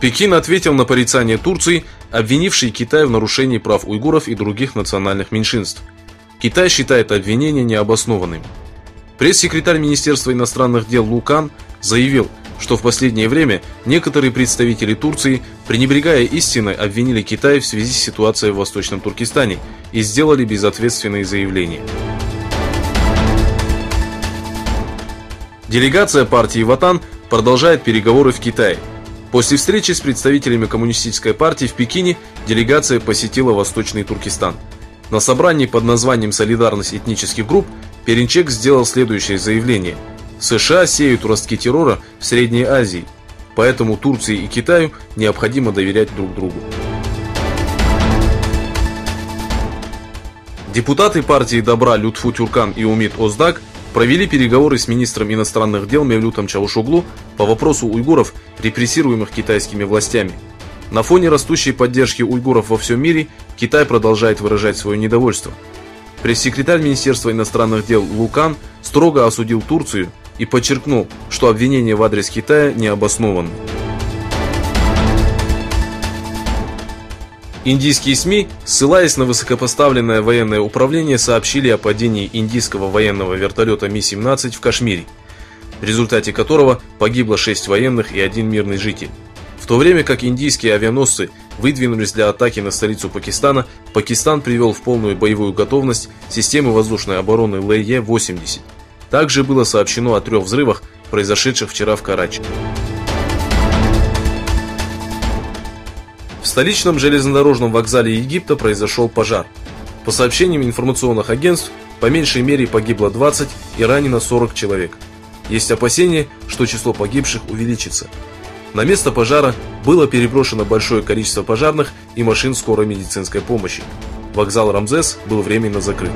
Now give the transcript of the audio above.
Пекин ответил на порицание Турции, обвинившей Китай в нарушении прав уйгуров и других национальных меньшинств. Китай считает обвинения необоснованными. Пресс-секретарь Министерства иностранных дел Лу Кан заявил, что в последнее время некоторые представители Турции, пренебрегая истиной, обвинили Китай в связи с ситуацией в Восточном Туркестане и сделали безответственные заявления. Делегация партии Ватан продолжает переговоры в Китае. После встречи с представителями коммунистической партии в Пекине делегация посетила Восточный Туркестан. На собрании под названием «Солидарность этнических групп» Перенчек сделал следующее заявление: США сеют ростки террора в Средней Азии, поэтому Турции и Китаю необходимо доверять друг другу. Депутаты партии Добра Лютфу Тюркан и Умит Оздак провели переговоры с министром иностранных дел Мевлютом Чавушоглу по вопросу уйгуров, репрессируемых китайскими властями. На фоне растущей поддержки уйгуров во всем мире Китай продолжает выражать свое недовольство. Пресс-секретарь Министерства иностранных дел Лу Кан строго осудил Турцию и подчеркнул, что обвинения в адрес Китая не обоснованы. Индийские СМИ, ссылаясь на высокопоставленное военное управление, сообщили о падении индийского военного вертолета Ми-17 в Кашмире, в результате которого погибло 6 военных и 1 мирный житель. В то время как индийские авианосцы выдвинулись для атаки на столицу Пакистана, Пакистан привел в полную боевую готовность системы воздушной обороны ЛЕ-80. Также было сообщено о 3 взрывах, произошедших вчера в Карачи. В столичном железнодорожном вокзале Египта произошел пожар. По сообщениям информационных агентств, по меньшей мере погибло 20 и ранено 40 человек. Есть опасения, что число погибших увеличится. На место пожара было переброшено большое количество пожарных и машин скорой медицинской помощи. Вокзал Рамзес был временно закрыт.